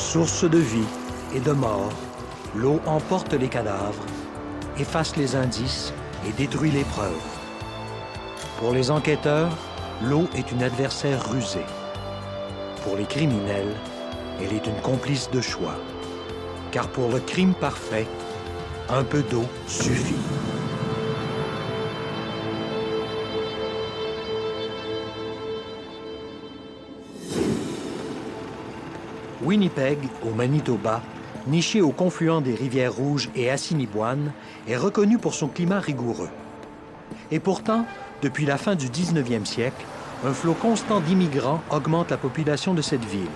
Source de vie et de mort, l'eau emporte les cadavres, efface les indices et détruit les preuves. Pour les enquêteurs, l'eau est une adversaire rusée. Pour les criminels, elle est une complice de choix. Car pour le crime parfait, un peu d'eau suffit. Winnipeg, au Manitoba, niché au confluent des rivières Rouges et Assiniboine, est reconnu pour son climat rigoureux. Et pourtant, depuis la fin du 19e siècle, un flot constant d'immigrants augmente la population de cette ville.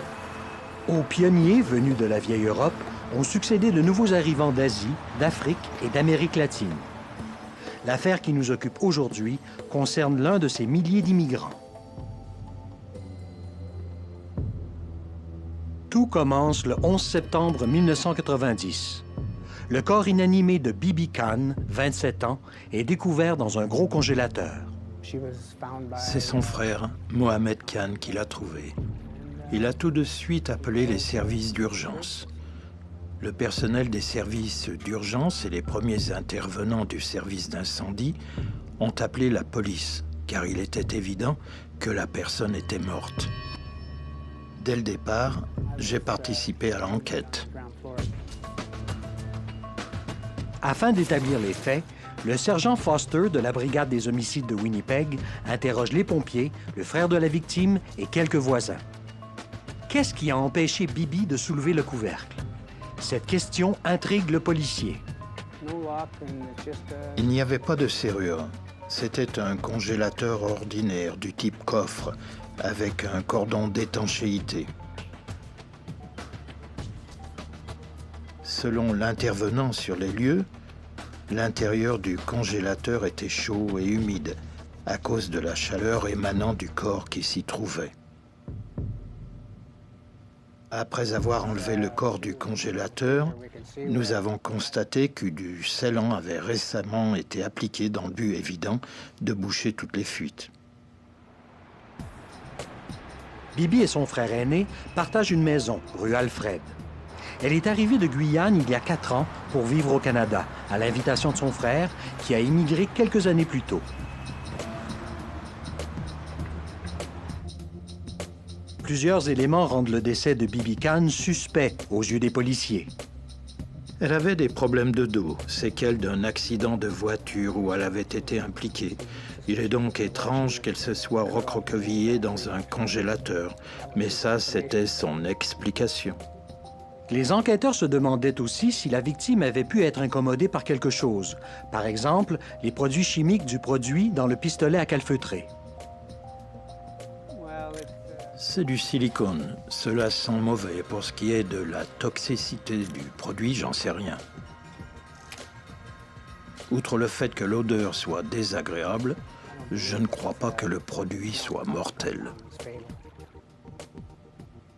Aux pionniers venus de la vieille Europe ont succédé de nouveaux arrivants d'Asie, d'Afrique et d'Amérique latine. L'affaire qui nous occupe aujourd'hui concerne l'un de ces milliers d'immigrants. Tout commence le 11 septembre 1990. Le corps inanimé de Bibi Khan, 27 ans, est découvert dans un gros congélateur. C'est son frère, Mohamed Khan, qui l'a trouvé. Il a tout de suite appelé les services d'urgence. Le personnel des services d'urgence et les premiers intervenants du service d'incendie ont appelé la police, car il était évident que la personne était morte. Dès le départ, j'ai participé à l'enquête. Afin d'établir les faits, le sergent Foster de la brigade des homicides de Winnipeg interroge les pompiers, le frère de la victime et quelques voisins. Qu'est-ce qui a empêché Bibi de soulever le couvercle? Cette question intrigue le policier. Il n'y avait pas de serrure. C'était un congélateur ordinaire du type coffre, avec un cordon d'étanchéité. Selon l'intervenant sur les lieux, l'intérieur du congélateur était chaud et humide à cause de la chaleur émanant du corps qui s'y trouvait. Après avoir enlevé le corps du congélateur, nous avons constaté que du scellant avait récemment été appliqué dans le but évident de boucher toutes les fuites. Bibi et son frère aîné partagent une maison, rue Alfred. Elle est arrivée de Guyane il y a 4 ans pour vivre au Canada, à l'invitation de son frère, qui a immigré quelques années plus tôt. Plusieurs éléments rendent le décès de Bibi Khan suspect aux yeux des policiers. Elle avait des problèmes de dos, séquelles d'un accident de voiture où elle avait été impliquée. Il est donc étrange qu'elle se soit recroquevillée dans un congélateur, mais ça, c'était son explication. Les enquêteurs se demandaient aussi si la victime avait pu être incommodée par quelque chose. Par exemple, les produits chimiques du produit dans le pistolet à calfeutrer. C'est du silicone. Cela sent mauvais. Pour ce qui est de la toxicité du produit, j'en sais rien. Outre le fait que l'odeur soit désagréable, je ne crois pas que le produit soit mortel.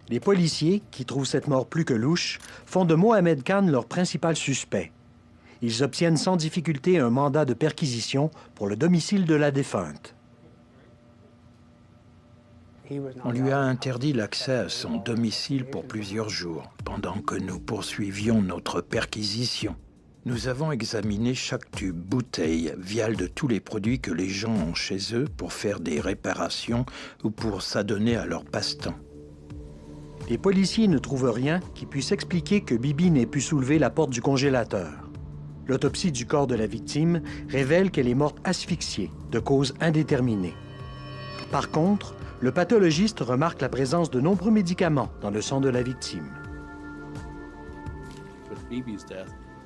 Les policiers, qui trouvent cette mort plus que louche, font de Mohamed Khan leur principal suspect. Ils obtiennent sans difficulté un mandat de perquisition pour le domicile de la défunte. On lui a interdit l'accès à son domicile pour plusieurs jours, pendant que nous poursuivions notre perquisition. Nous avons examiné chaque tube, bouteille, vial de tous les produits que les gens ont chez eux pour faire des réparations ou pour s'adonner à leur passe-temps. Les policiers ne trouvent rien qui puisse expliquer que Bibi n'ait pu soulever la porte du congélateur. L'autopsie du corps de la victime révèle qu'elle est morte asphyxiée, de cause indéterminée. Par contre, le pathologiste remarque la présence de nombreux médicaments dans le sang de la victime.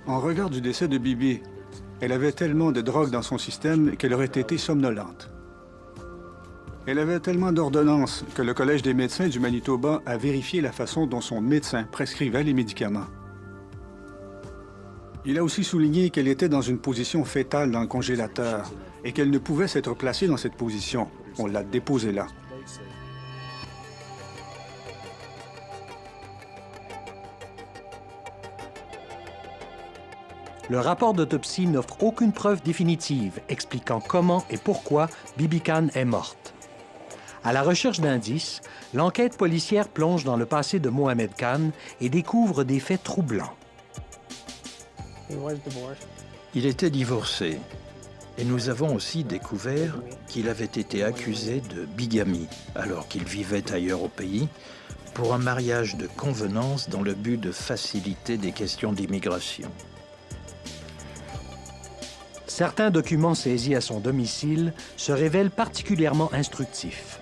En regard du décès de Bibi, elle avait tellement de drogue dans son système qu'elle aurait été somnolente. Elle avait tellement d'ordonnances que le Collège des médecins du Manitoba a vérifié la façon dont son médecin prescrivait les médicaments. Il a aussi souligné qu'elle était dans une position fétale dans le congélateur et qu'elle ne pouvait s'être placée dans cette position. On l'a déposée là. Le rapport d'autopsie n'offre aucune preuve définitive expliquant comment et pourquoi Bibi Khan est morte. À la recherche d'indices, l'enquête policière plonge dans le passé de Mohamed Khan et découvre des faits troublants. Il était divorcé. Et nous avons aussi découvert qu'il avait été accusé de bigamie, alors qu'il vivait ailleurs au pays, pour un mariage de convenance dans le but de faciliter des questions d'immigration. Certains documents saisis à son domicile se révèlent particulièrement instructifs.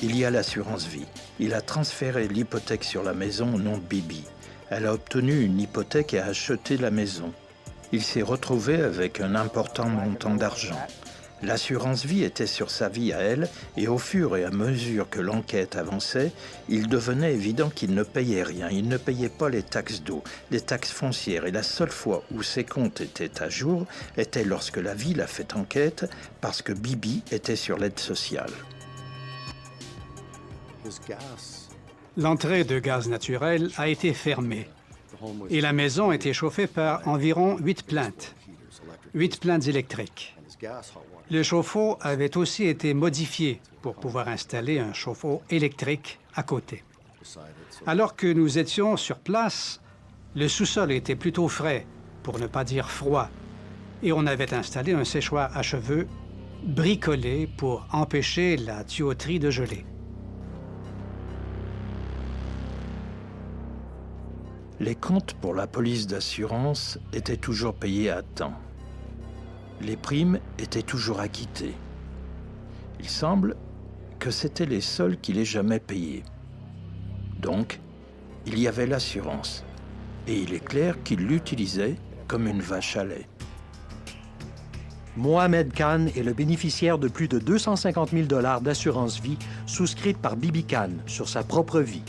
Il y a l'assurance vie. Il a transféré l'hypothèque sur la maison au nom de Bibi. Elle a obtenu une hypothèque et a acheté la maison. Il s'est retrouvé avec un important montant d'argent. L'assurance vie était sur sa vie à elle, et au fur et à mesure que l'enquête avançait, il devenait évident qu'il ne payait rien. Il ne payait pas les taxes d'eau, les taxes foncières, et la seule fois où ses comptes étaient à jour était lorsque la ville a fait enquête parce que Bibi était sur l'aide sociale. L'entrée de gaz naturel a été fermée et la maison était chauffée par environ 8 plaintes électriques. Le chauffe-eau avait aussi été modifié pour pouvoir installer un chauffe-eau électrique à côté. Alors que nous étions sur place, le sous-sol était plutôt frais, pour ne pas dire froid, et on avait installé un séchoir à cheveux bricolé pour empêcher la tuyauterie de geler. Les comptes pour la police d'assurance étaient toujours payés à temps. Les primes étaient toujours acquittées. Il semble que c'étaient les seuls qu'il ait jamais payés. Donc, il y avait l'assurance. Et il est clair qu'il l'utilisait comme une vache à lait. Mohamed Khan est le bénéficiaire de plus de 250 000 $ d'assurance vie souscrite par Bibi Khan sur sa propre vie.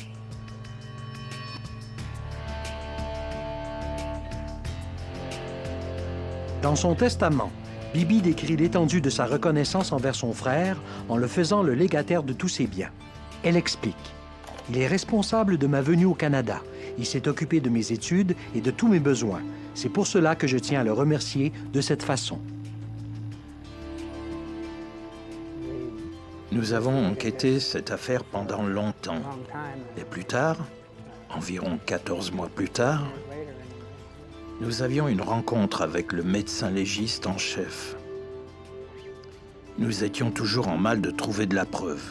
Dans son testament, Bibi décrit l'étendue de sa reconnaissance envers son frère en le faisant le légataire de tous ses biens. Elle explique « Il est responsable de ma venue au Canada. Il s'est occupé de mes études et de tous mes besoins. C'est pour cela que je tiens à le remercier de cette façon. » Nous avons enquêté cette affaire pendant longtemps. Et plus tard, environ 14 mois plus tard, nous avions une rencontre avec le médecin légiste en chef. Nous étions toujours en mal de trouver de la preuve.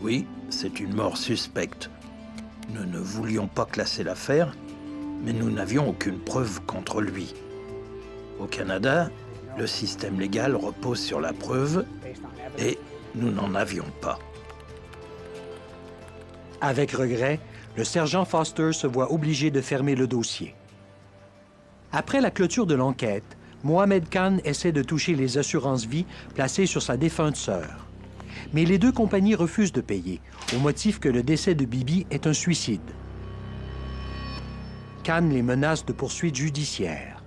Oui, c'est une mort suspecte. Nous ne voulions pas classer l'affaire, mais nous n'avions aucune preuve contre lui. Au Canada, le système légal repose sur la preuve et nous n'en avions pas. Avec regret, le sergent Foster se voit obligé de fermer le dossier. Après la clôture de l'enquête, Mohamed Khan essaie de toucher les assurances-vie placées sur sa défunte sœur. Mais les deux compagnies refusent de payer, au motif que le décès de Bibi est un suicide. Khan les menace de poursuites judiciaires.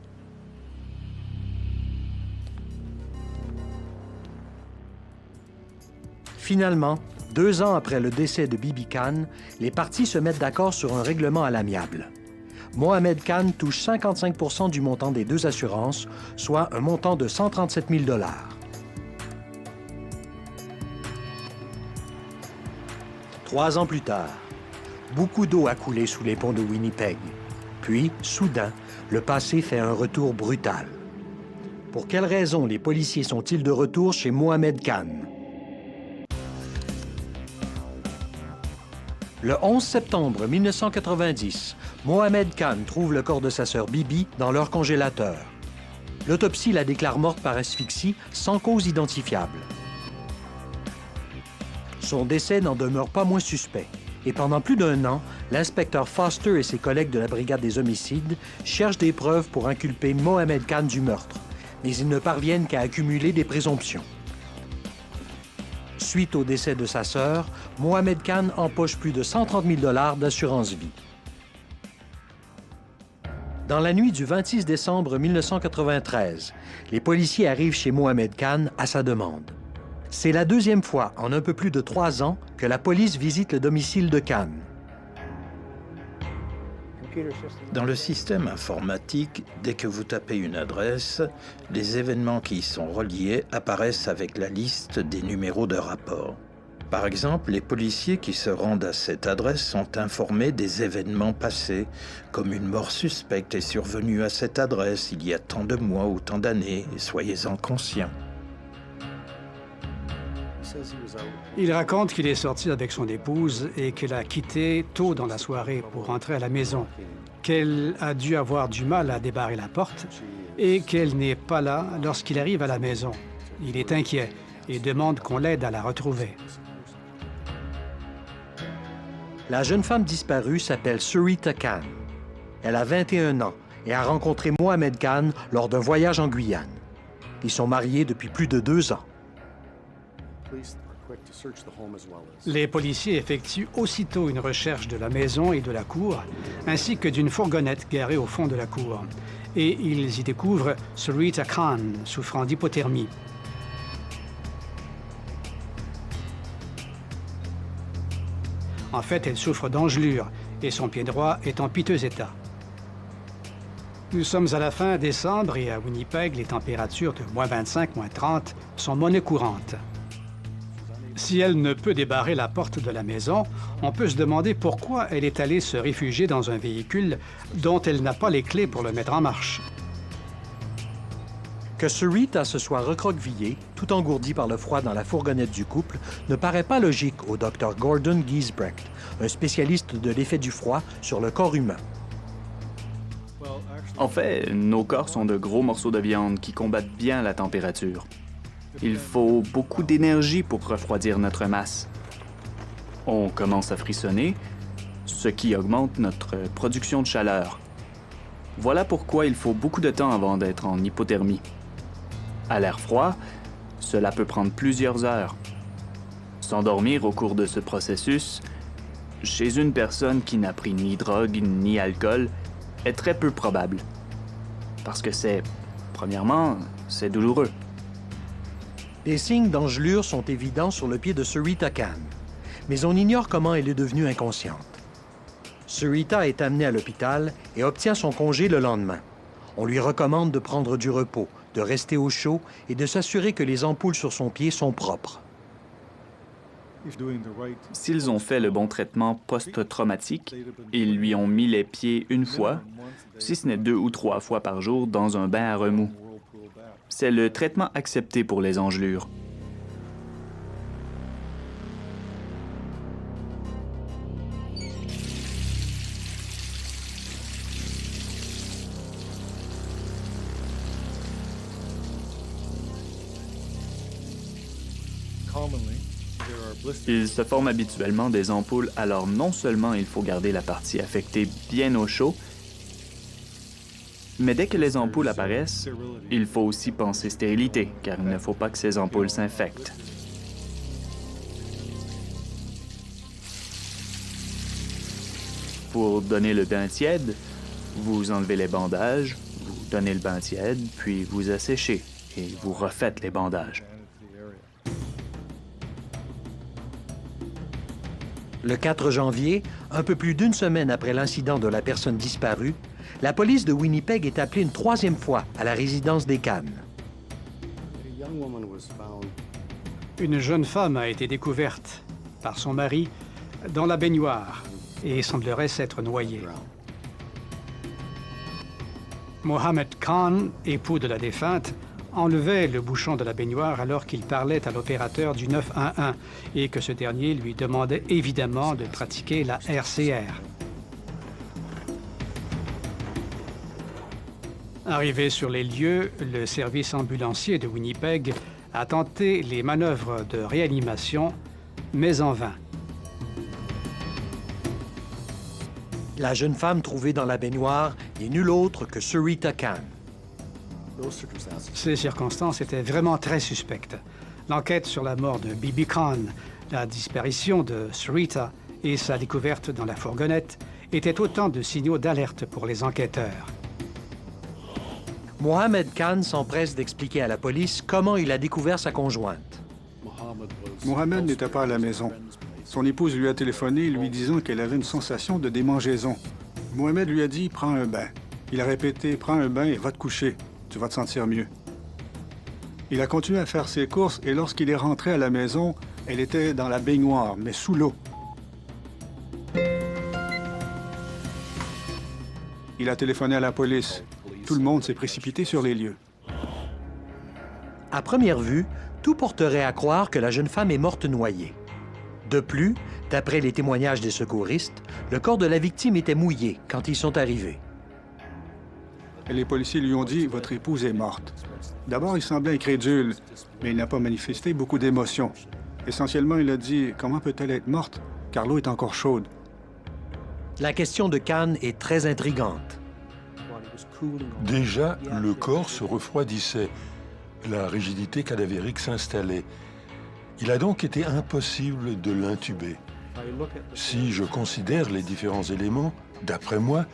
Finalement, 2 ans après le décès de Bibi Khan, les parties se mettent d'accord sur un règlement à l'amiable. Mohamed Khan touche 55 % du montant des deux assurances, soit un montant de 137 000 $. 3 ans plus tard, beaucoup d'eau a coulé sous les ponts de Winnipeg. Puis, soudain, le passé fait un retour brutal. Pour quelles raisons les policiers sont-ils de retour chez Mohamed Khan? Le 11 septembre 1990, Mohamed Khan trouve le corps de sa sœur Bibi dans leur congélateur. L'autopsie la déclare morte par asphyxie sans cause identifiable. Son décès n'en demeure pas moins suspect. Et pendant plus d'1 an, l'inspecteur Foster et ses collègues de la brigade des homicides cherchent des preuves pour inculper Mohamed Khan du meurtre, mais ils ne parviennent qu'à accumuler des présomptions. Suite au décès de sa sœur, Mohamed Khan empoche plus de 130 000 $ d'assurance vie. Dans la nuit du 26 décembre 1993, les policiers arrivent chez Mohamed Khan à sa demande. C'est la 2e fois en un peu plus de 3 ans que la police visite le domicile de Khan. Dans le système informatique, dès que vous tapez une adresse, les événements qui y sont reliés apparaissent avec la liste des numéros de rapport. Par exemple, les policiers qui se rendent à cette adresse sont informés des événements passés, comme une mort suspecte est survenue à cette adresse il y a tant de mois ou tant d'années, et soyez-en conscients. Il raconte qu'il est sorti avec son épouse et qu'elle a quitté tôt dans la soirée pour rentrer à la maison, qu'elle a dû avoir du mal à débarrer la porte et qu'elle n'est pas là lorsqu'il arrive à la maison. Il est inquiet et demande qu'on l'aide à la retrouver. La jeune femme disparue s'appelle Sarita Khan. Elle a 21 ans et a rencontré Mohamed Khan lors d'un voyage en Guyane. Ils sont mariés depuis plus de 2 ans. Les policiers effectuent aussitôt une recherche de la maison et de la cour, ainsi que d'une fourgonnette garée au fond de la cour. Et ils y découvrent Sarita Khan, souffrant d'hypothermie. En fait, elle souffre d'engelure et son pied droit est en piteux état. Nous sommes à la fin décembre et à Winnipeg, les températures de -25, -30 sont monnaie courante. Si elle ne peut débarrer la porte de la maison, on peut se demander pourquoi elle est allée se réfugier dans un véhicule dont elle n'a pas les clés pour le mettre en marche. Que Sarita se soit recroquevillée, tout engourdie par le froid dans la fourgonnette du couple, ne paraît pas logique au Dr Gordon Giesbrecht, un spécialiste de l'effet du froid sur le corps humain. En fait, nos corps sont de gros morceaux de viande qui combattent bien la température. Il faut beaucoup d'énergie pour refroidir notre masse. On commence à frissonner, ce qui augmente notre production de chaleur. Voilà pourquoi il faut beaucoup de temps avant d'être en hypothermie. À l'air froid, cela peut prendre plusieurs heures. S'endormir au cours de ce processus, chez une personne qui n'a pris ni drogue ni alcool, est très peu probable. Parce que premièrement, c'est douloureux. Les signes d'engelure sont évidents sur le pied de Sarita Khan, mais on ignore comment elle est devenue inconsciente. Sarita est amenée à l'hôpital et obtient son congé le lendemain. On lui recommande de prendre du repos, de rester au chaud et de s'assurer que les ampoules sur son pied sont propres. S'ils ont fait le bon traitement post-traumatique, ils lui ont mis les pieds une fois, si ce n'est 2 ou 3 fois par jour, dans un bain à remous. C'est le traitement accepté pour les engelures. Il se forme habituellement des ampoules, alors non seulement il faut garder la partie affectée bien au chaud, mais dès que les ampoules apparaissent, il faut aussi penser stérilité, car il ne faut pas que ces ampoules s'infectent. Pour donner le bain tiède, vous enlevez les bandages, vous donnez le bain tiède, puis vous asséchez et vous refaites les bandages. Le 4 janvier, un peu plus d'1 semaine après l'incident de la personne disparue, la police de Winnipeg est appelée une 3e fois à la résidence des Khan. Une jeune femme a été découverte par son mari dans la baignoire et semblerait s'être noyée. Mohamed Khan, époux de la défunte, enlevait le bouchon de la baignoire alors qu'il parlait à l'opérateur du 911 et que ce dernier lui demandait évidemment de pratiquer la RCR. Arrivé sur les lieux, le service ambulancier de Winnipeg a tenté les manœuvres de réanimation, mais en vain. La jeune femme trouvée dans la baignoire est nulle autre que Sarita Khan. Ces circonstances étaient vraiment très suspectes. L'enquête sur la mort de Bibi Khan, la disparition de Sarita et sa découverte dans la fourgonnette étaient autant de signaux d'alerte pour les enquêteurs. Mohamed Khan s'empresse d'expliquer à la police comment il a découvert sa conjointe. Mohamed n'était pas à la maison. Son épouse lui a téléphoné lui disant qu'elle avait une sensation de démangeaison. Mohamed lui a dit « Prends un bain ». Il a répété « Prends un bain et va te coucher. Tu vas te sentir mieux ». Il a continué à faire ses courses et lorsqu'il est rentré à la maison, elle était dans la baignoire, mais sous l'eau. Il a téléphoné à la police. Tout le monde s'est précipité sur les lieux. À première vue, tout porterait à croire que la jeune femme est morte noyée. De plus, d'après les témoignages des secouristes, le corps de la victime était mouillé quand ils sont arrivés. Et les policiers lui ont dit « Votre épouse est morte ». D'abord, il semblait incrédule, mais il n'a pas manifesté beaucoup d'émotion. Essentiellement, il a dit « Comment peut-elle être morte? Car l'eau est encore chaude ». La question de Khan est très intrigante. Déjà, le corps se refroidissait. La rigidité cadavérique s'installait. Il a donc été impossible de l'intuber. Si je considère les différents éléments, d'après moi,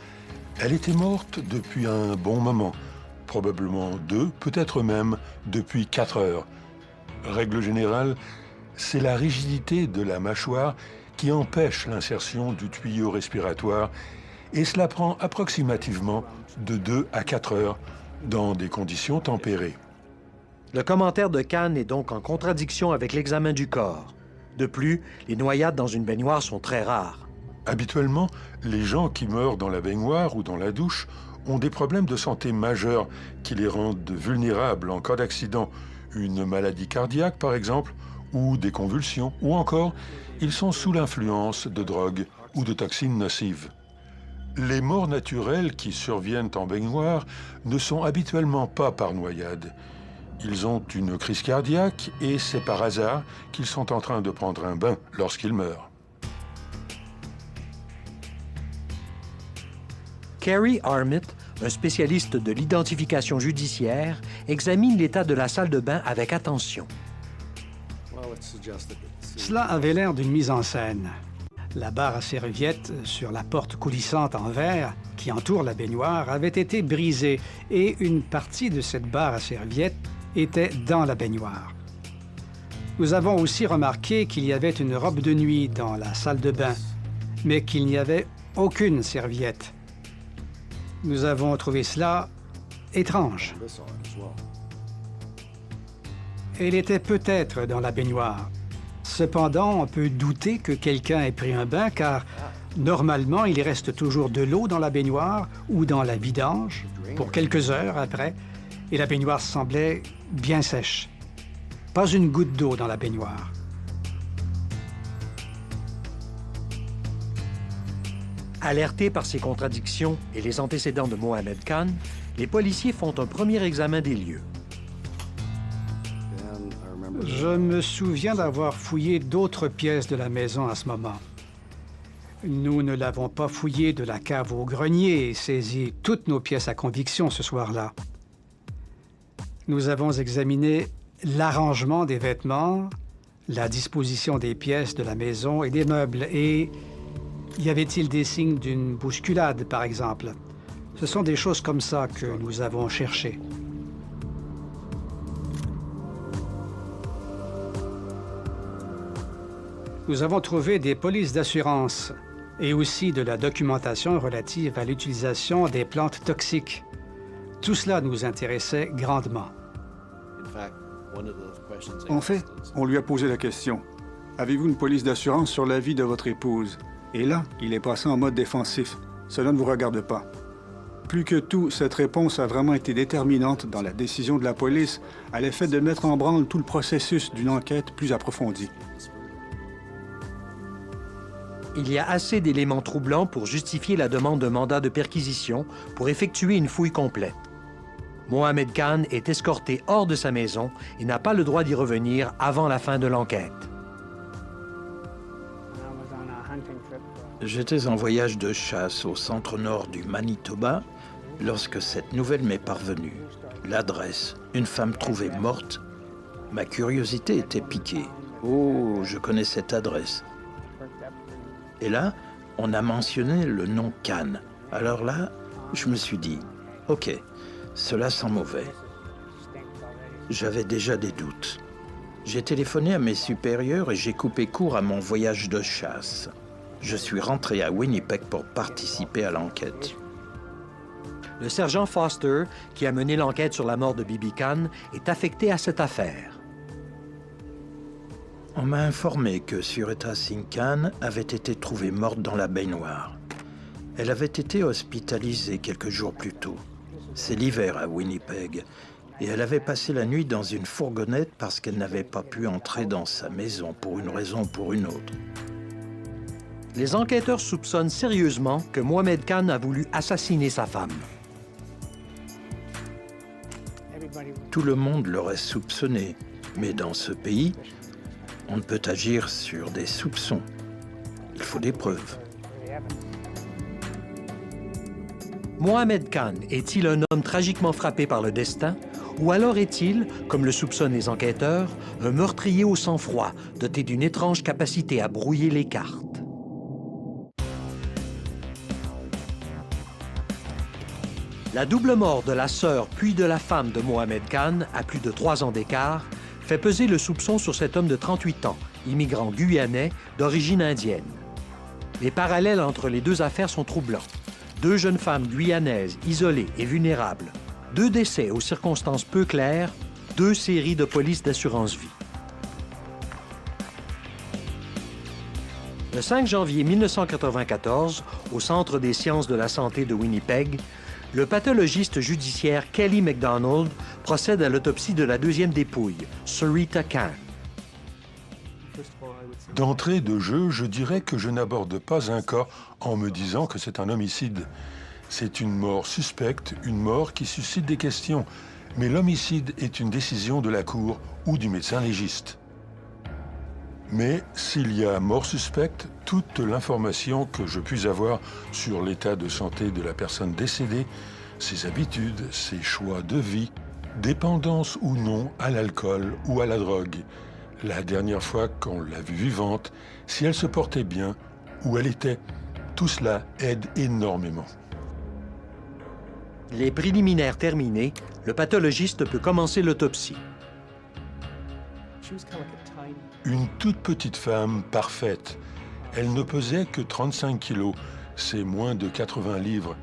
elle était morte depuis un bon moment. Probablement 2, peut-être même depuis 4 heures. Règle générale, c'est la rigidité de la mâchoire qui empêche l'insertion du tuyau respiratoire et cela prend approximativement de 2 à 4 heures dans des conditions tempérées. Le commentaire de Khan est donc en contradiction avec l'examen du corps. De plus, les noyades dans une baignoire sont très rares. Habituellement, les gens qui meurent dans la baignoire ou dans la douche ont des problèmes de santé majeurs qui les rendent vulnérables en cas d'accident, une maladie cardiaque par exemple, ou des convulsions, ou encore, ils sont sous l'influence de drogues ou de toxines nocives. Les morts naturelles qui surviennent en baignoire ne sont habituellement pas par noyade. Ils ont une crise cardiaque et c'est par hasard qu'ils sont en train de prendre un bain lorsqu'ils meurent. Kerry Armitt, un spécialiste de l'identification judiciaire, examine l'état de la salle de bain avec attention. Cela avait l'air d'une mise en scène. La barre à serviettes sur la porte coulissante en verre qui entoure la baignoire avait été brisée et une partie de cette barre à serviettes était dans la baignoire. Nous avons aussi remarqué qu'il y avait une robe de nuit dans la salle de bain, mais qu'il n'y avait aucune serviette. Nous avons trouvé cela étrange. Elle était peut-être dans la baignoire. Cependant, on peut douter que quelqu'un ait pris un bain car, normalement, il reste toujours de l'eau dans la baignoire ou dans la vidange pour quelques heures après, et la baignoire semblait bien sèche. Pas une goutte d'eau dans la baignoire. Alertés par ces contradictions et les antécédents de Mohamed Khan, les policiers font un premier examen des lieux. Je me souviens d'avoir fouillé d'autres pièces de la maison à ce moment. Nous ne l'avons pas fouillé de la cave au grenier et saisi toutes nos pièces à conviction ce soir-là. Nous avons examiné l'arrangement des vêtements, la disposition des pièces de la maison et des meubles et y avait-il des signes d'une bousculade, par exemple? Ce sont des choses comme ça que nous avons cherchées. Nous avons trouvé des polices d'assurance et aussi de la documentation relative à l'utilisation des plantes toxiques. Tout cela nous intéressait grandement. En fait, on lui a posé la question. Avez-vous une police d'assurance sur la vie de votre épouse? Et là, il est passé en mode défensif. Cela ne vous regarde pas. Plus que tout, cette réponse a vraiment été déterminante dans la décision de la police à l'effet de mettre en branle tout le processus d'une enquête plus approfondie. Il y a assez d'éléments troublants pour justifier la demande d'un mandat de perquisition pour effectuer une fouille complète. Mohamed Khan est escorté hors de sa maison et n'a pas le droit d'y revenir avant la fin de l'enquête. J'étais en voyage de chasse au centre-nord du Manitoba lorsque cette nouvelle m'est parvenue. L'adresse, une femme trouvée morte. Ma curiosité était piquée. Oh, je connais cette adresse. Et là, on a mentionné le nom Khan. Alors là, je me suis dit, OK, cela sent mauvais. J'avais déjà des doutes. J'ai téléphoné à mes supérieurs et j'ai coupé court à mon voyage de chasse. Je suis rentré à Winnipeg pour participer à l'enquête. Le sergent Foster, qui a mené l'enquête sur la mort de Bibi Khan, est affecté à cette affaire. On m'a informé que Surita Singh Khan avait été trouvée morte dans la baignoire. Elle avait été hospitalisée quelques jours plus tôt. C'est l'hiver à Winnipeg, et elle avait passé la nuit dans une fourgonnette parce qu'elle n'avait pas pu entrer dans sa maison pour une raison ou pour une autre. Les enquêteurs soupçonnent sérieusement que Mohamed Khan a voulu assassiner sa femme. Tout le monde l'aurait soupçonné, mais dans ce pays, on ne peut agir sur des soupçons. Il faut des preuves. Mohamed Khan est-il un homme tragiquement frappé par le destin, ou alors est-il, comme le soupçonnent les enquêteurs, un meurtrier au sang-froid, doté d'une étrange capacité à brouiller les cartes? La double mort de la sœur puis de la femme de Mohamed Khan, à plus de 3 ans d'écart, fait peser le soupçon sur cet homme de 38 ans, immigrant guyanais d'origine indienne. Les parallèles entre les deux affaires sont troublants. 2 jeunes femmes guyanaises isolées et vulnérables, 2 décès aux circonstances peu claires, 2 séries de polices d'assurance-vie. Le 5 janvier 1994, au Centre des sciences de la santé de Winnipeg, le pathologiste judiciaire Kelly MacDonald procède à l'autopsie de la deuxième dépouille, Surita Khan. D'entrée de jeu, je dirais que je n'aborde pas un cas en me disant que c'est un homicide. C'est une mort suspecte, une mort qui suscite des questions. Mais l'homicide est une décision de la cour ou du médecin légiste. Mais s'il y a mort suspecte, toute l'information que je puis avoir sur l'état de santé de la personne décédée, ses habitudes, ses choix de vie, dépendance ou non à l'alcool ou à la drogue, la dernière fois qu'on l'a vue vivante, si elle se portait bien, où elle était, tout cela aide énormément. Les préliminaires terminés, le pathologiste peut commencer l'autopsie. Une toute petite femme parfaite. Elle ne pesait que 35 kilos, c'est moins de 80 livres.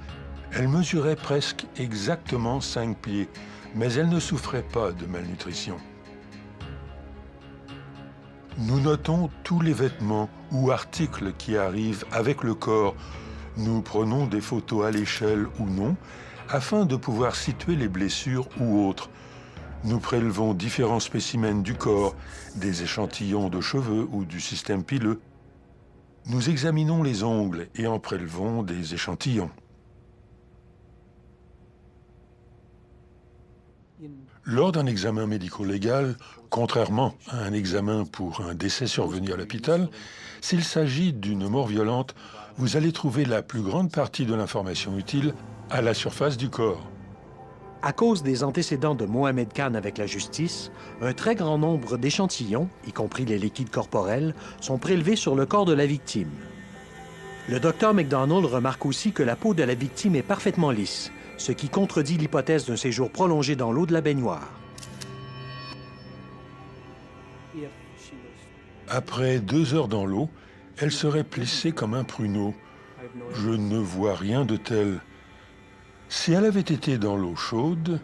Elle mesurait presque exactement 5 pieds, mais elle ne souffrait pas de malnutrition. Nous notons tous les vêtements ou articles qui arrivent avec le corps. Nous prenons des photos à l'échelle ou non, afin de pouvoir situer les blessures ou autres. Nous prélevons différents spécimens du corps, des échantillons de cheveux ou du système pileux. Nous examinons les ongles et en prélevons des échantillons. Lors d'un examen médico-légal, contrairement à un examen pour un décès survenu à l'hôpital, s'il s'agit d'une mort violente, vous allez trouver la plus grande partie de l'information utile à la surface du corps. À cause des antécédents de Mohamed Khan avec la justice, un très grand nombre d'échantillons, y compris les liquides corporels, sont prélevés sur le corps de la victime. Le docteur MacDonald remarque aussi que la peau de la victime est parfaitement lisse, ce qui contredit l'hypothèse d'un séjour prolongé dans l'eau de la baignoire. Après 2 heures dans l'eau, elle serait plissée comme un pruneau. Je ne vois rien de tel. Si elle avait été dans l'eau chaude,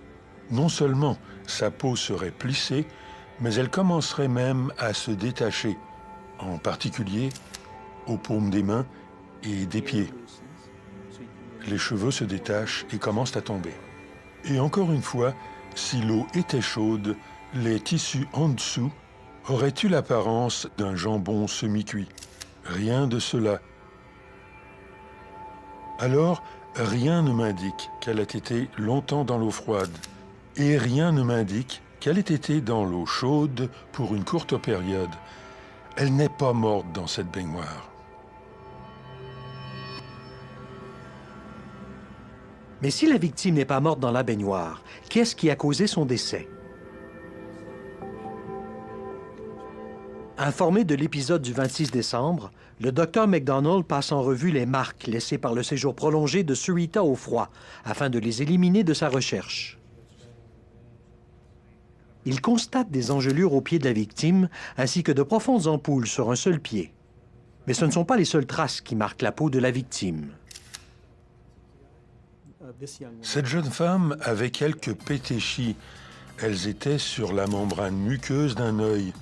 non seulement sa peau serait plissée, mais elle commencerait même à se détacher, en particulier aux paumes des mains et des pieds. Les cheveux se détachent et commencent à tomber. Et encore une fois, si l'eau était chaude, les tissus en dessous auraient eu l'apparence d'un jambon semi-cuit. Rien de cela. Alors, rien ne m'indique qu'elle ait été longtemps dans l'eau froide. Et rien ne m'indique qu'elle ait été dans l'eau chaude pour une courte période. Elle n'est pas morte dans cette baignoire. Mais si la victime n'est pas morte dans la baignoire, qu'est-ce qui a causé son décès? Informé de l'épisode du 26 décembre, le docteur MacDonald passe en revue les marques laissées par le séjour prolongé de Surita au froid, afin de les éliminer de sa recherche. Il constate des engelures au pied de la victime, ainsi que de profondes ampoules sur un seul pied. Mais ce ne sont pas les seules traces qui marquent la peau de la victime. Cette jeune femme avait quelques pétéchis. Elles étaient sur la membrane muqueuse d'un œil.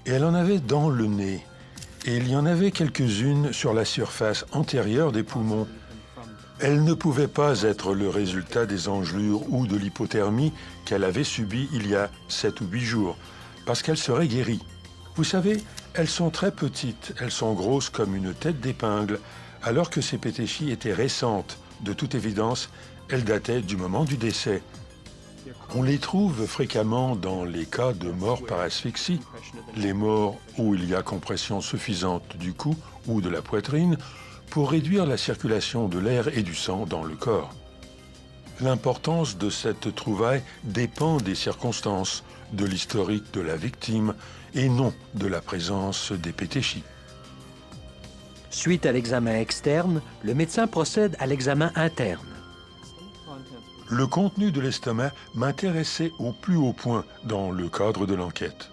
Et elle en avait dans le nez. Et il y en avait quelques-unes sur la surface antérieure des poumons. Elle ne pouvait pas être le résultat des engelures ou de l'hypothermie qu'elle avait subie il y a 7 ou 8 jours, parce qu'elle serait guérie. Vous savez, elles sont très petites, elles sont grosses comme une tête d'épingle, alors que ces pétéchis étaient récentes. De toute évidence, elles dataient du moment du décès. On les trouve fréquemment dans les cas de mort par asphyxie, les morts où il y a compression suffisante du cou ou de la poitrine pour réduire la circulation de l'air et du sang dans le corps. L'importance de cette trouvaille dépend des circonstances, de l'historique de la victime et non de la présence des pétéchis. Suite à l'examen externe, le médecin procède à l'examen interne. Le contenu de l'estomac m'intéressait au plus haut point dans le cadre de l'enquête.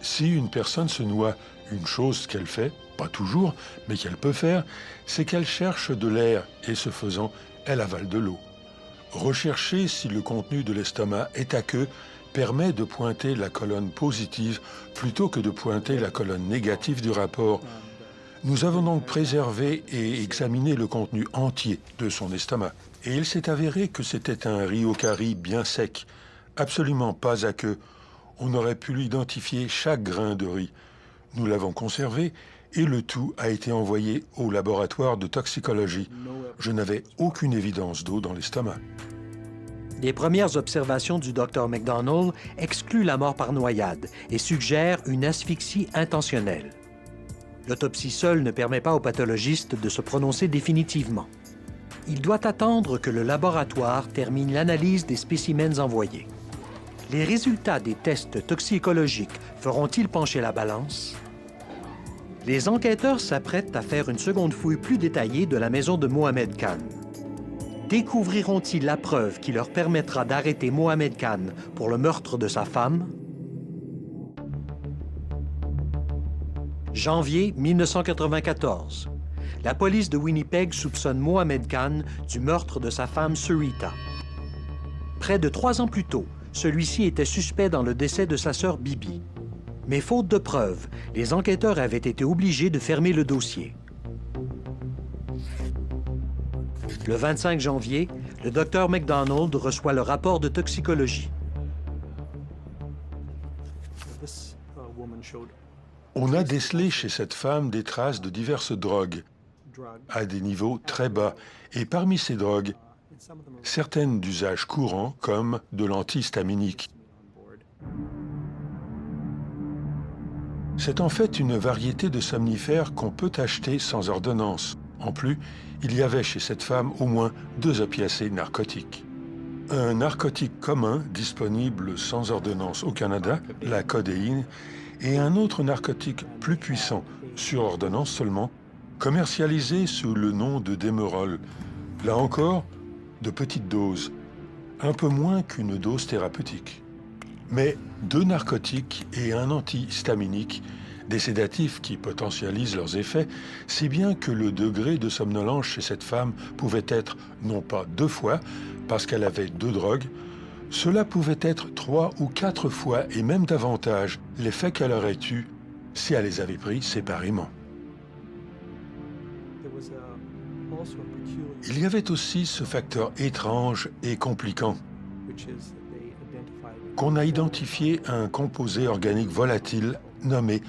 Si une personne se noie, une chose qu'elle fait, pas toujours, mais qu'elle peut faire, c'est qu'elle cherche de l'air et ce faisant, elle avale de l'eau. Rechercher si le contenu de l'estomac est aqueux permet de pointer la colonne positive plutôt que de pointer la colonne négative du rapport. Nous avons donc préservé et examiné le contenu entier de son estomac. Et il s'est avéré que c'était un riz au curry bien sec, absolument pas aqueux. On aurait pu l'identifier chaque grain de riz. Nous l'avons conservé et le tout a été envoyé au laboratoire de toxicologie. Je n'avais aucune évidence d'eau dans l'estomac. Les premières observations du Dr McDonald excluent la mort par noyade et suggèrent une asphyxie intentionnelle. L'autopsie seule ne permet pas au pathologiste de se prononcer définitivement. Il doit attendre que le laboratoire termine l'analyse des spécimens envoyés. Les résultats des tests toxicologiques feront-ils pencher la balance? Les enquêteurs s'apprêtent à faire une seconde fouille plus détaillée de la maison de Mohamed Khan. Découvriront-ils la preuve qui leur permettra d'arrêter Mohamed Khan pour le meurtre de sa femme? Janvier 1994. La police de Winnipeg soupçonne Mohamed Khan du meurtre de sa femme Sarita. Près de 3 ans plus tôt, celui-ci était suspect dans le décès de sa sœur Bibi. Mais faute de preuves, les enquêteurs avaient été obligés de fermer le dossier. Le 25 janvier, le Dr McDonald reçoit le rapport de toxicologie. On a décelé chez cette femme des traces de diverses drogues, à des niveaux très bas, et parmi ces drogues, certaines d'usage courant comme de l'antihistaminique. C'est en fait une variété de somnifères qu'on peut acheter sans ordonnance. En plus, il y avait chez cette femme au moins 2 opiacés narcotiques. Un narcotique commun disponible sans ordonnance au Canada, la codéine, et un autre narcotique plus puissant, sur ordonnance seulement, commercialisé sous le nom de Demerol. Là encore, de petites doses, un peu moins qu'une dose thérapeutique. Mais 2 narcotiques et un antihistaminique, des sédatifs qui potentialisent leurs effets, si bien que le degré de somnolence chez cette femme pouvait être non pas 2 fois, parce qu'elle avait 2 drogues, cela pouvait être 3 ou 4 fois et même davantage l'effet qu'elle aurait eu si elle les avait pris séparément. Il y avait aussi ce facteur étrange et compliquant qu'on a identifié un composé organique volatile nommé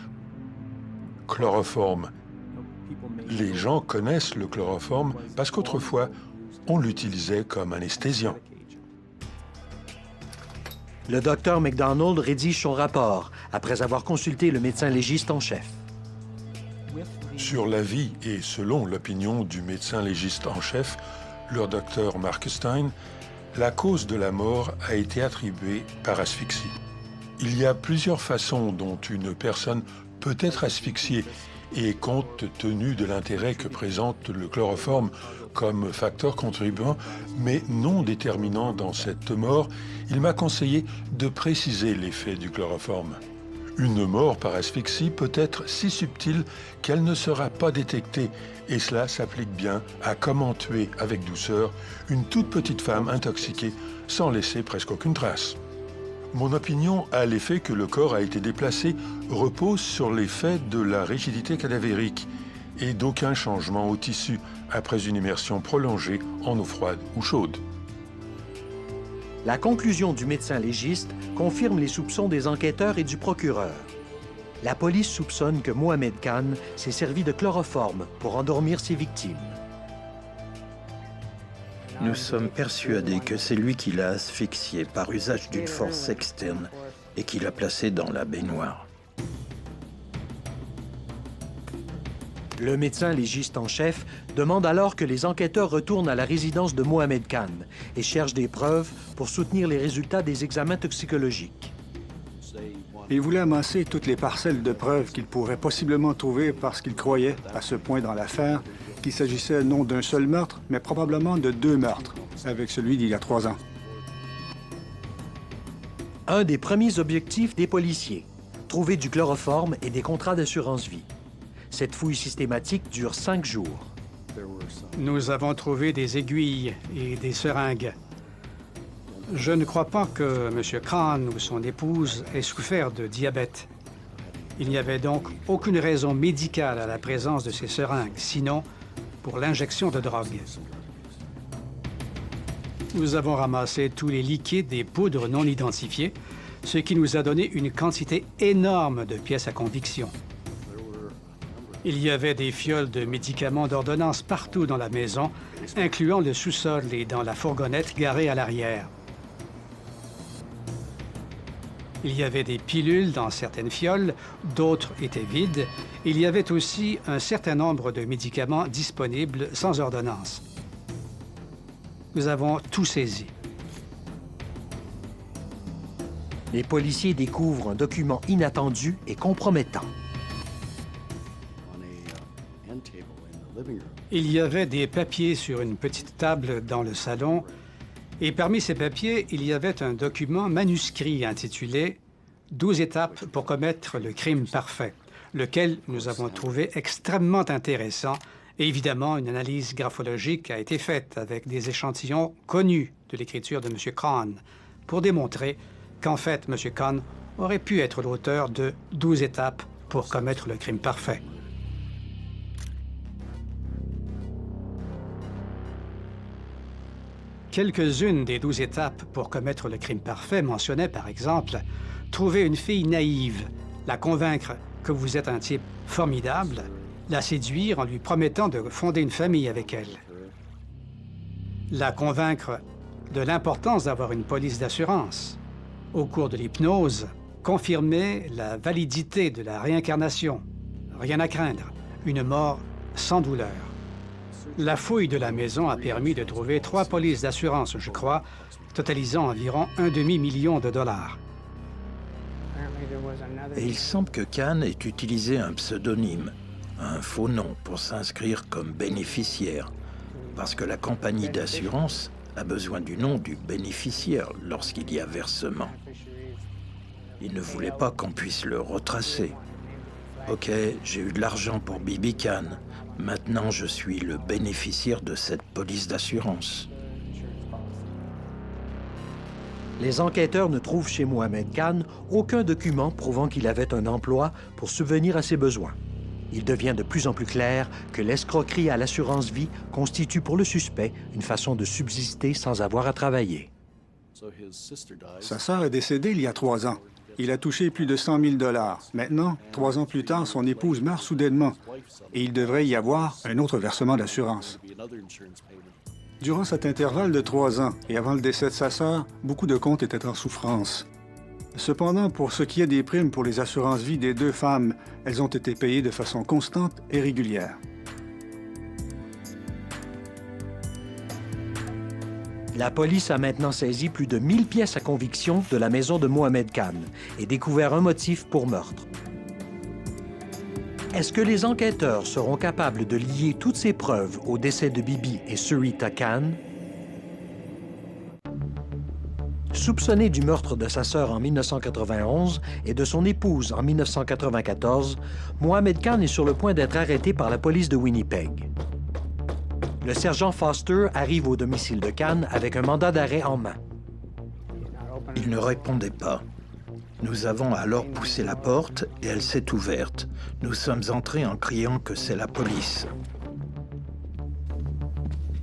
chloroforme. Les gens connaissent le chloroforme parce qu'autrefois, on l'utilisait comme anesthésiant. Le Dr McDonald rédige son rapport après avoir consulté le médecin légiste en chef. Sur l'avis et selon l'opinion du médecin légiste en chef, le Dr Mark Stein, la cause de la mort a été attribuée par asphyxie. Il y a plusieurs façons dont une personne peut être asphyxiée et compte tenu de l'intérêt que présente le chloroforme comme facteur contribuant, mais non déterminant dans cette mort, il m'a conseillé de préciser l'effet du chloroforme. Une mort par asphyxie peut être si subtile qu'elle ne sera pas détectée, et cela s'applique bien à comment tuer avec douceur une toute petite femme intoxiquée sans laisser presque aucune trace. Mon opinion à l'effet que le corps a été déplacé repose sur l'effet de la rigidité cadavérique et d'aucun changement au tissu après une immersion prolongée en eau froide ou chaude. La conclusion du médecin légiste confirme les soupçons des enquêteurs et du procureur. La police soupçonne que Mohamed Khan s'est servi de chloroforme pour endormir ses victimes. Nous sommes persuadés que c'est lui qui l'a asphyxié par usage d'une force externe et qui l'a placé dans la baignoire. Le médecin légiste en chef demande alors que les enquêteurs retournent à la résidence de Mohamed Khan et cherchent des preuves pour soutenir les résultats des examens toxicologiques. Il voulait amasser toutes les parcelles de preuves qu'il pourrait possiblement trouver parce qu'il croyait, à ce point dans l'affaire, qu'il s'agissait non d'un seul meurtre, mais probablement de 2 meurtres, avec celui d'il y a 3 ans. Un des premiers objectifs des policiers, trouver du chloroforme et des contrats d'assurance-vie. Cette fouille systématique dure 5 jours. Nous avons trouvé des aiguilles et des seringues. Je ne crois pas que M. Khan ou son épouse aient souffert de diabète. Il n'y avait donc aucune raison médicale à la présence de ces seringues, sinon pour l'injection de drogue. Nous avons ramassé tous les liquides et poudres non identifiées, ce qui nous a donné une quantité énorme de pièces à conviction. Il y avait des fioles de médicaments d'ordonnance partout dans la maison, incluant le sous-sol et dans la fourgonnette garée à l'arrière. Il y avait des pilules dans certaines fioles, d'autres étaient vides. Il y avait aussi un certain nombre de médicaments disponibles sans ordonnance. Nous avons tout saisi. Les policiers découvrent un document inattendu et compromettant. Il y avait des papiers sur une petite table dans le salon, et parmi ces papiers, il y avait un document manuscrit intitulé « 12 étapes pour commettre le crime parfait », lequel nous avons trouvé extrêmement intéressant. Et évidemment, une analyse graphologique a été faite avec des échantillons connus de l'écriture de M. Khan pour démontrer qu'en fait, M. Khan aurait pu être l'auteur de 12 étapes pour commettre le crime parfait. Quelques-unes des 12 étapes pour commettre le crime parfait mentionnaient, par exemple, trouver une fille naïve, la convaincre que vous êtes un type formidable, la séduire en lui promettant de fonder une famille avec elle, la convaincre de l'importance d'avoir une police d'assurance. Au cours de l'hypnose, confirmer la validité de la réincarnation. Rien à craindre, une mort sans douleur. La fouille de la maison a permis de trouver 3 polices d'assurance, je crois, totalisant environ un demi-million de dollars. Et il semble que Khan ait utilisé un pseudonyme, un faux nom pour s'inscrire comme bénéficiaire, parce que la compagnie d'assurance a besoin du nom du bénéficiaire lorsqu'il y a versement. Il ne voulait pas qu'on puisse le retracer. Ok, j'ai eu de l'argent pour Bibi Khan. Maintenant, je suis le bénéficiaire de cette police d'assurance. Les enquêteurs ne trouvent chez Mohamed Khan aucun document prouvant qu'il avait un emploi pour subvenir à ses besoins. Il devient de plus en plus clair que l'escroquerie à l'assurance-vie constitue pour le suspect une façon de subsister sans avoir à travailler. Sa sœur est décédée il y a 3 ans. Il a touché plus de 100 000 $. Maintenant, 3 ans plus tard, son épouse meurt soudainement et il devrait y avoir un autre versement d'assurance. Durant cet intervalle de 3 ans et avant le décès de sa sœur, beaucoup de comptes étaient en souffrance. Cependant, pour ce qui est des primes pour les assurances-vie des 2 femmes, elles ont été payées de façon constante et régulière. La police a maintenant saisi plus de 1000 pièces à conviction de la maison de Mohamed Khan et découvert un motif pour meurtre. Est-ce que les enquêteurs seront capables de lier toutes ces preuves au décès de Bibi et Surita Khan? Soupçonné du meurtre de sa sœur en 1991 et de son épouse en 1994, Mohamed Khan est sur le point d'être arrêté par la police de Winnipeg. Le sergent Foster arrive au domicile de Khan avec un mandat d'arrêt en main. Il ne répondait pas. Nous avons alors poussé la porte et elle s'est ouverte. Nous sommes entrés en criant que c'est la police.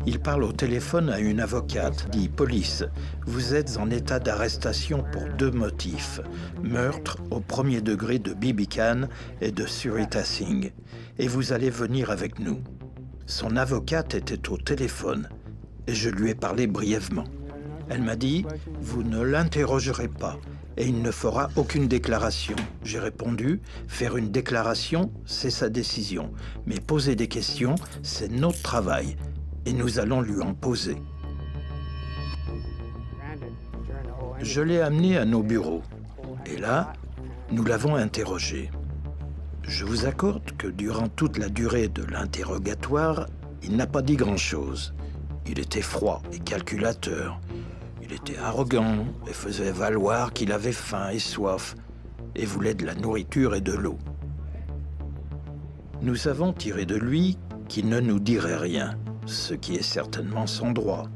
Il parle au téléphone à une avocate, dit « Police, vous êtes en état d'arrestation pour 2 motifs. Meurtre au 1er degré de Bibi Khan et de Surita Singh. Et vous allez venir avec nous. » Son avocate était au téléphone et je lui ai parlé brièvement. Elle m'a dit « Vous ne l'interrogerez pas et il ne fera aucune déclaration. » J'ai répondu « Faire une déclaration, c'est sa décision. Mais poser des questions, c'est notre travail. Et nous allons lui en poser. » Je l'ai amené à nos bureaux. Et là, nous l'avons interrogé. Je vous accorde que durant toute la durée de l'interrogatoire, il n'a pas dit grand-chose. Il était froid et calculateur. Il était arrogant et faisait valoir qu'il avait faim et soif et voulait de la nourriture et de l'eau. Nous avons tiré de lui qu'il ne nous dirait rien, ce qui est certainement son droit.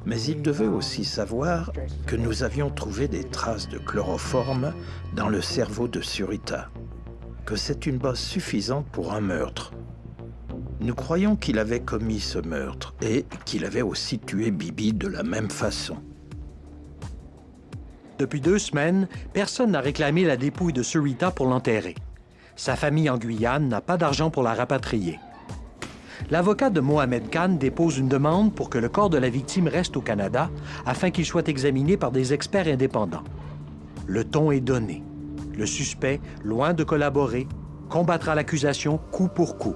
Mais il devait aussi savoir que nous avions trouvé des traces de chloroforme dans le cerveau de Surita, que c'est une base suffisante pour un meurtre. Nous croyons qu'il avait commis ce meurtre et qu'il avait aussi tué Bibi de la même façon. Depuis 2 semaines, personne n'a réclamé la dépouille de Surita pour l'enterrer. Sa famille en Guyane n'a pas d'argent pour la rapatrier. L'avocat de Mohamed Khan dépose une demande pour que le corps de la victime reste au Canada afin qu'il soit examiné par des experts indépendants. Le ton est donné. Le suspect, loin de collaborer, combattra l'accusation coup pour coup.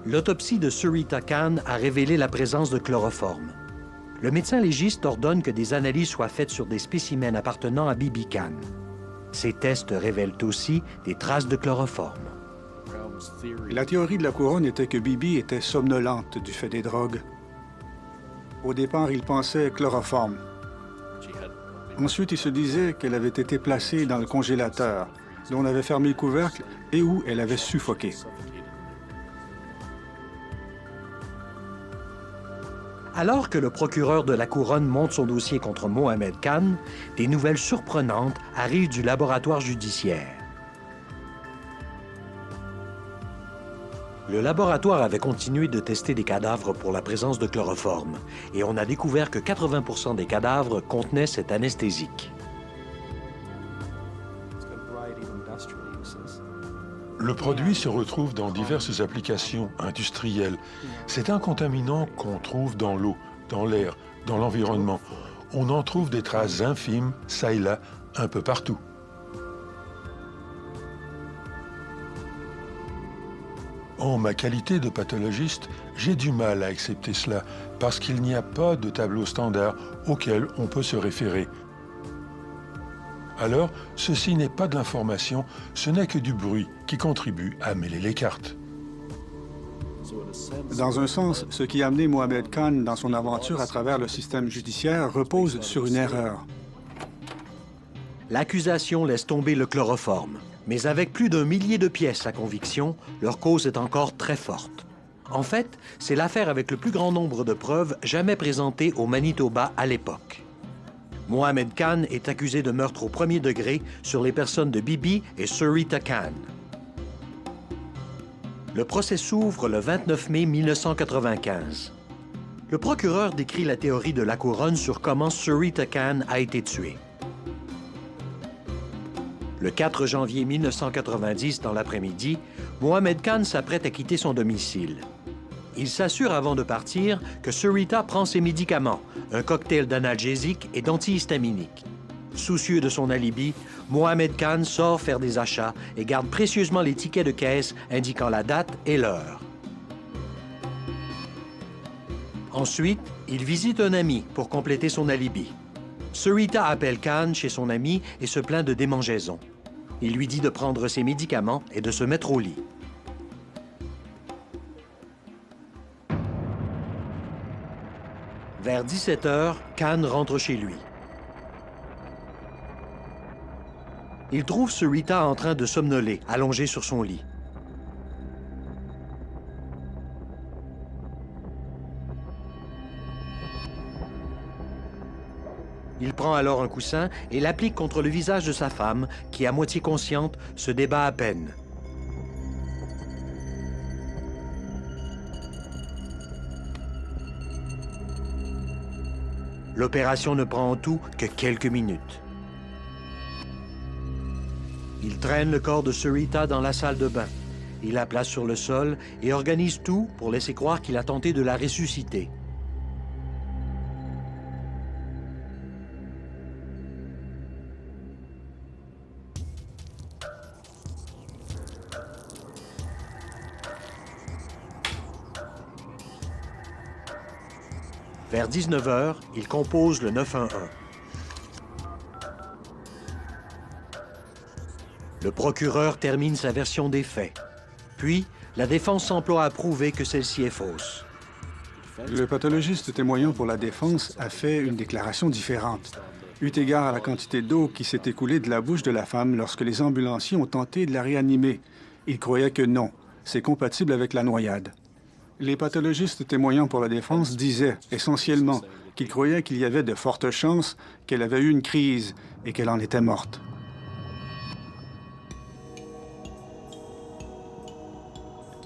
L'autopsie de Surita Khan a révélé la présence de chloroforme. Le médecin légiste ordonne que des analyses soient faites sur des spécimens appartenant à Bibi Khan. Ces tests révèlent aussi des traces de chloroforme. La théorie de la couronne était que Bibi était somnolente du fait des drogues. Au départ, il pensait chloroforme. Ensuite, il se disait qu'elle avait été placée dans le congélateur, dont on avait fermé le couvercle et où elle avait suffoqué. Alors que le procureur de la Couronne monte son dossier contre Mohamed Khan, des nouvelles surprenantes arrivent du laboratoire judiciaire. Le laboratoire avait continué de tester des cadavres pour la présence de chloroforme et on a découvert que 80% des cadavres contenaient cet anesthésique. Le produit se retrouve dans diverses applications industrielles. C'est un contaminant qu'on trouve dans l'eau, dans l'air, dans l'environnement. On en trouve des traces infimes, ça et là, un peu partout. En ma qualité de pathologiste, j'ai du mal à accepter cela parce qu'il n'y a pas de tableau standard auquel on peut se référer. Alors, ceci n'est pas de l'information, ce n'est que du bruit qui contribue à mêler les cartes. Dans un sens, ce qui a amené Mohamed Khan dans son aventure à travers le système judiciaire repose sur une erreur. L'accusation laisse tomber le chloroforme, mais avec plus d'1 millier de pièces à conviction, leur cause est encore très forte. En fait, c'est l'affaire avec le plus grand nombre de preuves jamais présentées au Manitoba à l'époque. Mohamed Khan est accusé de meurtre au 1er degré sur les personnes de Bibi et Surita Khan. Le procès s'ouvre le 29 mai 1995. Le procureur décrit la théorie de la Couronne sur comment Surita Khan a été tuée. Le 4 janvier 1990, dans l'après-midi, Mohamed Khan s'apprête à quitter son domicile. Il s'assure avant de partir que Surita prend ses médicaments, un cocktail d'analgésique et d'antihistaminique. Soucieux de son alibi, Mohamed Khan sort faire des achats et garde précieusement les tickets de caisse indiquant la date et l'heure. Ensuite, il visite un ami pour compléter son alibi. Surita appelle Khan chez son ami et se plaint de démangeaison. Il lui dit de prendre ses médicaments et de se mettre au lit. Vers 17 h, Khan rentre chez lui. Il trouve Sarita en train de somnoler, allongée sur son lit. Il prend alors un coussin et l'applique contre le visage de sa femme, qui, à moitié consciente, se débat à peine. L'opération ne prend en tout que quelques minutes. Il traîne le corps de Sarita dans la salle de bain. Il la place sur le sol et organise tout pour laisser croire qu'il a tenté de la ressusciter. Vers 19 h, il compose le 911. Le procureur termine sa version des faits. Puis, la défense s'emploie à prouver que celle-ci est fausse. Le pathologiste témoignant pour la défense a fait une déclaration différente, eu égard à la quantité d'eau qui s'est écoulée de la bouche de la femme lorsque les ambulanciers ont tenté de la réanimer. Il croyait que non, c'est compatible avec la noyade. Les pathologistes témoignant pour la défense disaient essentiellement qu'ils croyaient qu'il y avait de fortes chances qu'elle avait eu une crise et qu'elle en était morte.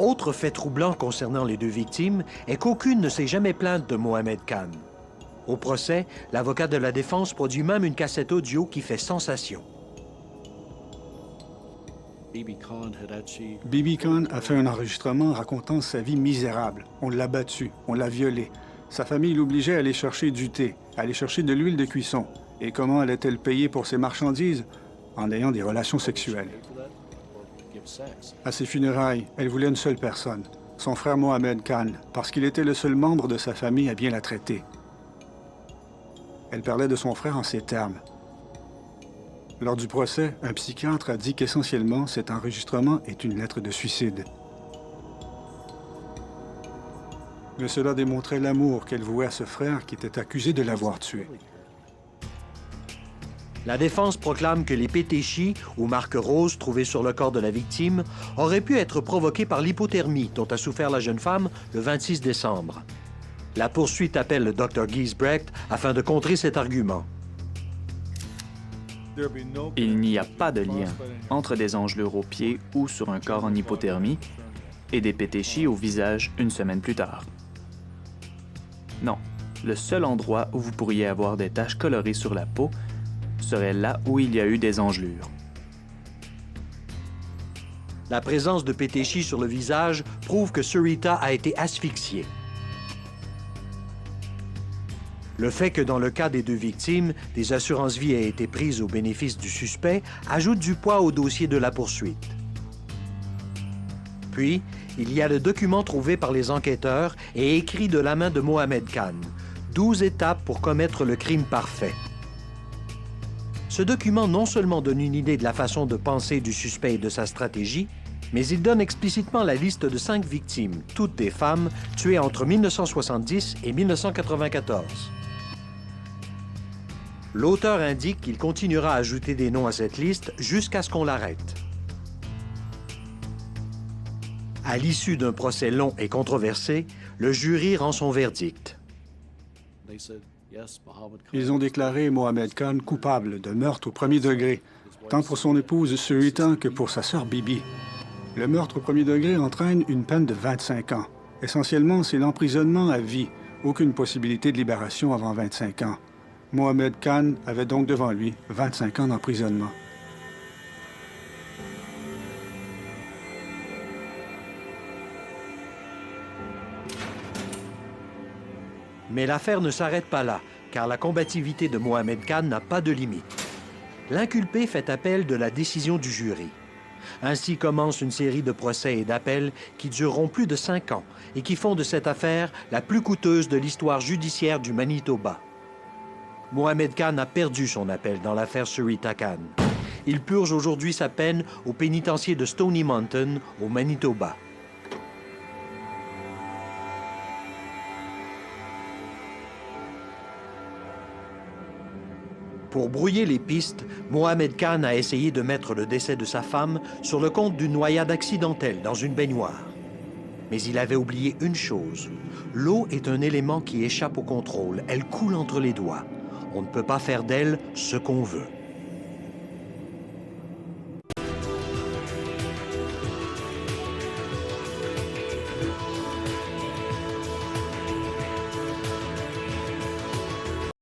Autre fait troublant concernant les deux victimes est qu'aucune ne s'est jamais plainte de Mohamed Khan. Au procès, l'avocat de la défense produit même une cassette audio qui fait sensation. Bibi Khan a fait un enregistrement racontant sa vie misérable. On l'a battu, on l'a violé. Sa famille l'obligeait à aller chercher du thé, à aller chercher de l'huile de cuisson. Et comment allait-elle payer pour ses marchandises? En ayant des relations sexuelles. À ses funérailles, elle voulait une seule personne, son frère Mohamed Khan, parce qu'il était le seul membre de sa famille à bien la traiter. Elle parlait de son frère en ces termes. Lors du procès, un psychiatre a dit qu'essentiellement, cet enregistrement est une lettre de suicide. Mais cela démontrait l'amour qu'elle vouait à ce frère qui était accusé de l'avoir tué. La défense proclame que les pétéchis ou marques roses trouvées sur le corps de la victime auraient pu être provoquées par l'hypothermie dont a souffert la jeune femme le 26 décembre. La poursuite appelle le Dr Giesbrecht afin de contrer cet argument. Il n'y a pas de lien entre des engelures aux pieds ou sur un corps en hypothermie et des pétéchis au visage une semaine plus tard. Non, le seul endroit où vous pourriez avoir des taches colorées sur la peau serait là où il y a eu des engelures. La présence de pétéchis sur le visage prouve que Sarita a été asphyxiée. Le fait que dans le cas des deux victimes, des assurances-vie aient été prises au bénéfice du suspect ajoute du poids au dossier de la poursuite. Puis, il y a le document trouvé par les enquêteurs et écrit de la main de Mohamed Khan. 12 étapes pour commettre le crime parfait. Ce document non seulement donne une idée de la façon de penser du suspect et de sa stratégie, mais il donne explicitement la liste de 5 victimes, toutes des femmes, tuées entre 1970 et 1994. L'auteur indique qu'il continuera à ajouter des noms à cette liste jusqu'à ce qu'on l'arrête. À l'issue d'un procès long et controversé, le jury rend son verdict. Ils ont déclaré Mohamed Khan coupable de meurtre au premier degré, tant pour son épouse Sarita que pour sa sœur Bibi. Le meurtre au premier degré entraîne une peine de 25 ans. Essentiellement, c'est l'emprisonnement à vie, aucune possibilité de libération avant 25 ans. Mohamed Khan avait donc devant lui 25 ans d'emprisonnement. Mais l'affaire ne s'arrête pas là, car la combativité de Mohamed Khan n'a pas de limite. L'inculpé fait appel de la décision du jury. Ainsi commence une série de procès et d'appels qui dureront plus de 5 ans et qui font de cette affaire la plus coûteuse de l'histoire judiciaire du Manitoba. Mohamed Khan a perdu son appel dans l'affaire Sarita Khan. Il purge aujourd'hui sa peine au pénitencier de Stony Mountain, au Manitoba. Pour brouiller les pistes, Mohamed Khan a essayé de mettre le décès de sa femme sur le compte d'une noyade accidentelle dans une baignoire. Mais il avait oublié une chose. L'eau est un élément qui échappe au contrôle. Elle coule entre les doigts. On ne peut pas faire d'elle ce qu'on veut.